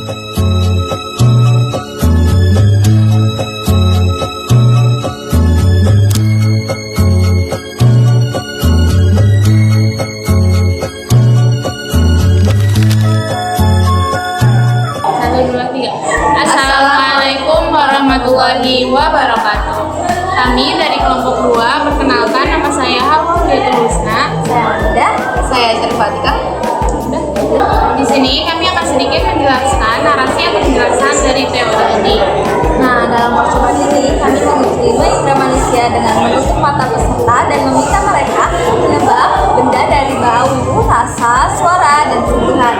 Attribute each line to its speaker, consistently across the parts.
Speaker 1: Assalamualaikum warahmatullahi wabarakatuh. Kami dari kelompok 2, perkenalkan nama saya Hawa Hudiatul Husna.
Speaker 2: Saya Cervatika.
Speaker 1: Di sini kami akan sedikit menjelaskan narasi atau penjelasan dari teori ini.
Speaker 2: Nah, dalam percobaan ini kami menguji 5 indera manusia dengan menutup mata peserta dan meminta mereka menebak benda dari bau, rasa, suara, dan sentuhan.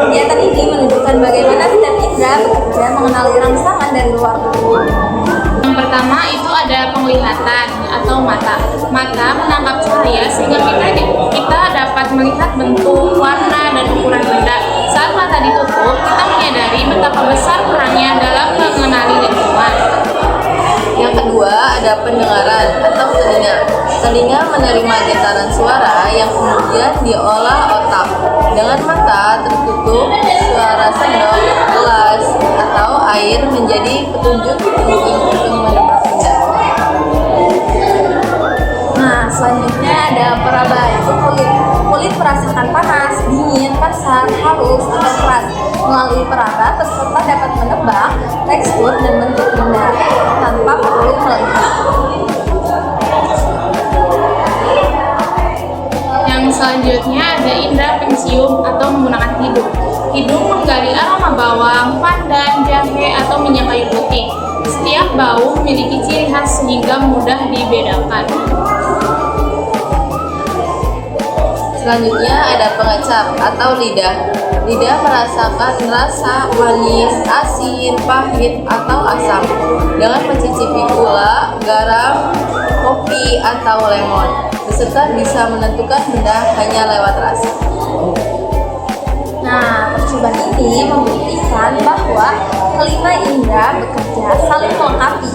Speaker 2: Kegiatan ini menunjukkan bagaimana setiap indera bekerja mengenali rangsangan dari luar tubuh.
Speaker 1: Yang pertama itu ada penglihatan atau mata. Mata menangkap cahaya sehingga kita dapat melihat bentuk, warna, dan ukuran benda. Saat mata ditutup, kita menyadari betapa besar perannya dalam mengenali lingkungan.
Speaker 2: Yang kedua ada pendengaran atau telinga. Telinga menerima getaran suara yang kemudian diolah otak. Dengan mata tertutup, suara sendok, gelas, atau air menjadi petunjuk penting untuk menebak benda. Nah, selanjutnya ada peraba, itu kulit. Kulit merasakan panas, dingin, kasar, halus, atau keras. Melalui peraba, peserta dapat menebak tekstur dan bentuk benda tanpa perlu melihat.
Speaker 1: Yang selanjutnya ada indera pencium atau menggunakan hidung. Hidung menggali aroma bawang, pandan, jahe, atau minyak kayu putih. Setiap bau memiliki ciri khas sehingga mudah dibedakan.
Speaker 2: Selanjutnya ada pengecap atau lidah. Lidah merasakan rasa manis, asin, pahit, atau asam. Dengan mencicipi gula, garam, kopi, atau lemon, peserta bisa menentukan benda hanya lewat rasa. Nah, percobaan ini membuktikan bahwa kelima indera bekerja saling melengkapi.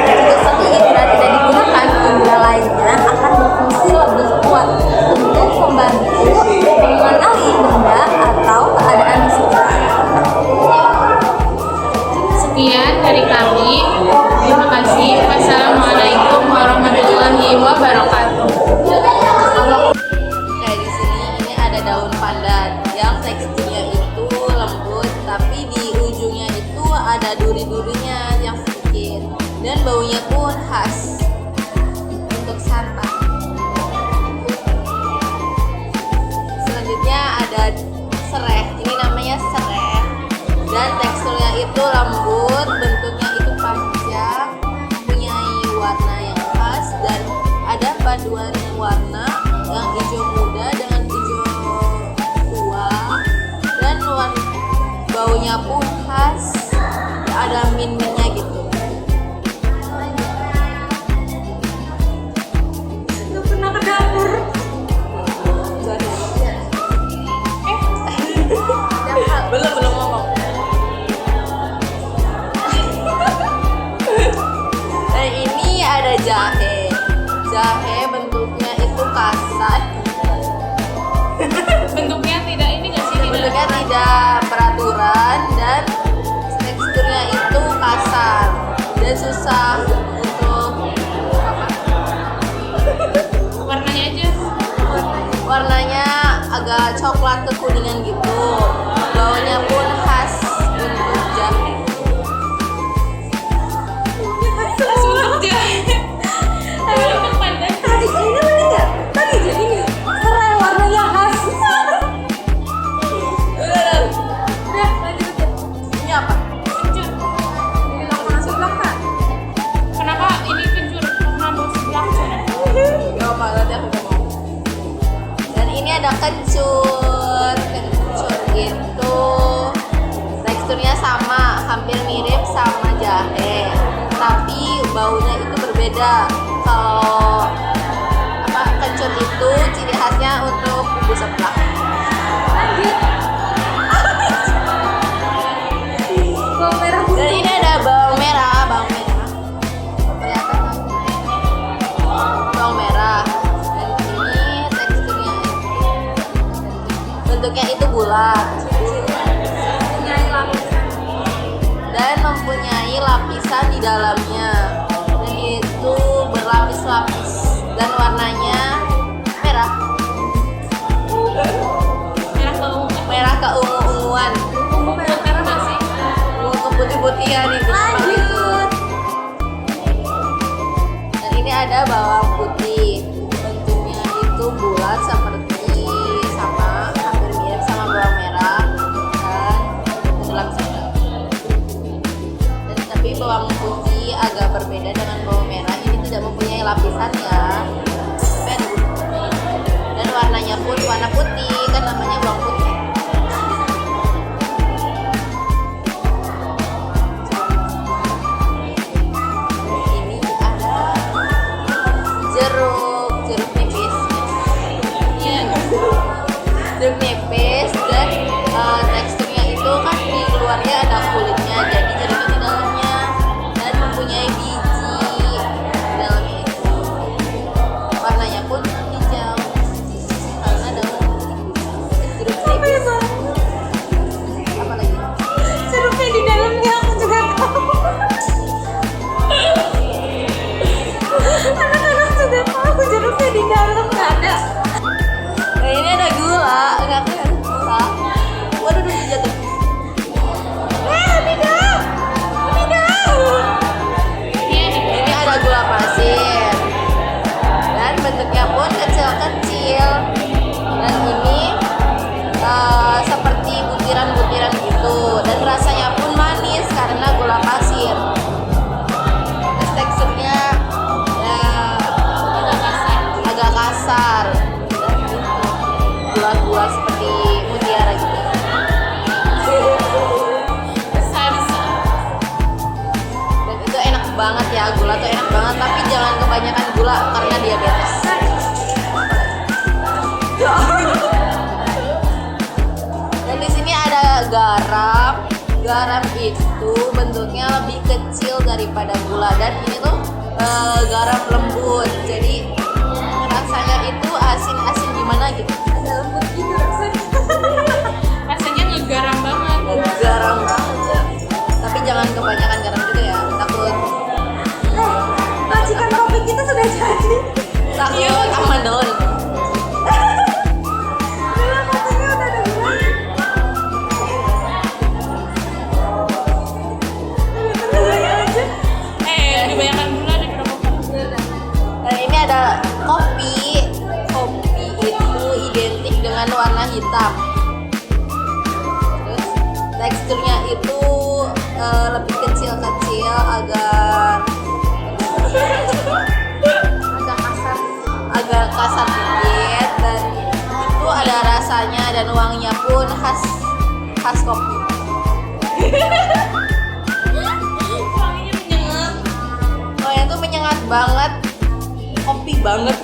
Speaker 2: Jika satu indera tidak digunakan, indera lainnya akan berfungsi lebih kuat untuk membantu mengenali benda atau keadaan di sekitar.
Speaker 1: Sekian dari kami. Terima kasih. Wassalamualaikum warahmatullahi wabarakatuh.
Speaker 2: Kayak di sini ini ada daun pandan yang teksturnya itu lembut, tapi di ujungnya itu ada duri-durinya yang sedikit dan baunya pun khas untuk santan. Selanjutnya ada sereh. Ini namanya sereh dan teksturnya itu lembut, bentuknya itu panjang, mempunyai warna yang khas dan ada paduan warna yang hijau muda dengan hijau tua dan baunya pun khas, ada min-minnya gitu. Nggak pernah ke dapur. Belum ngomong. Dan ini ada jahe. Jahe bentuknya itu kasar.
Speaker 1: Bentuknya tidak ini nggak sih?
Speaker 2: Bentuknya tidak beraturan dan teksturnya itu kasar dan susah untuk
Speaker 1: Warnanya aja.
Speaker 2: warnanya agak coklat kekuningan gitu. Baunya pun khas untuk jahe.
Speaker 1: Untuk jahe. Untuk pandan.
Speaker 2: Tadi ini mana enggak? Tadi jadi ini serai warnanya khas. Udah lanjut aja. Ini apa?
Speaker 1: Kencur.
Speaker 2: Ini langsung nasi blok kan?
Speaker 1: Kenapa ini kencur? Karena bau sebelah sana.
Speaker 2: Gak apa, nanti aku ngomong. Dan ini ada kencur. Kencur itu teksturnya sama, hampir mirip sama jahe, tapi baunya itu berbeda. Kalau kencur itu ciri khasnya untuk bumbu seblak. Bawang merah putih. Dan ini ada bawang merah. Kelihatan kan? Bawang merah. Dan ini teksturnya bentuknya itu bulat. dan mempunyai lapisan di dalamnya. Dan itu berlapis-lapis dan warnanya merah. Merah keungu-unguan.
Speaker 1: Putih nggak sih?
Speaker 2: Ungu keputih-putihan itu.
Speaker 3: Lanjut.
Speaker 2: Dan ini ada bawang putih. Bentuknya itu bulat seperti sama, hampir mirip sama bawang merah dan dalam sedang. Dan tapi bawang putih agak berbeda dengan bawang merah. Ini tidak mempunyai lapisan ya. Tapi ada bumbunya. Dan warnanya pun warna putih, kan namanya bawang putih. Ini ada jeruk nipis. Iya, jeruk nipis dan teksturnya itu kan di luarnya ada kulitnya, jadi jeruknya di dalamnya dan mempunyai biji di dalamnya itu. Warnanya pun hijau karena daun jeruk nipis. Apa lagi?
Speaker 3: Jeruknya di dalamnya aku juga tahu. Anak-anak juga tahu jeruknya di dalam nggak ada.
Speaker 2: Nah, ini ada gula, enggak ada gula. Waduh, jatuh.
Speaker 3: Tidak.
Speaker 2: Ini ada gula pasir dan bentuknya pun kecil-kecil dan ini seperti butiran-butiran gitu dan rasanya pun manis karena gula pasir. Terus teksturnya agak kasar dan gitu. Gula-gula seperti mutiara gitu. Dan itu enak banget ya, gula tuh enak banget, tapi jangan kebanyakan gula karena diabetes. Dan di sini ada garam. Garam itu bentuknya lebih kecil daripada gula dan ini tuh garam lembut. Jadi rasanya itu asin-asin gimana gitu.
Speaker 3: Ada lembut gitu rasanya.
Speaker 1: Rasanya ngegaram banget.
Speaker 2: Garam banget. Tapi jangan kebanyakan garam juga ya, takut
Speaker 3: Racikan kopi kita sudah jadi.
Speaker 2: takut Ramadan.
Speaker 3: Dalam kopinya udah ada gulanya. Gulanya aja.
Speaker 1: Kebanyakan gula daripada kopi.
Speaker 2: Dan ini ada kopi. Kopi itu identik dengan warna hitam. Terus teksturnya itu lebih kecil-kecil, agak kasar dikit dan itu ada rasanya dan wanginya pun khas kopi.
Speaker 1: Wanginya menyengat.
Speaker 2: Wanginya tuh menyengat banget, kopi banget.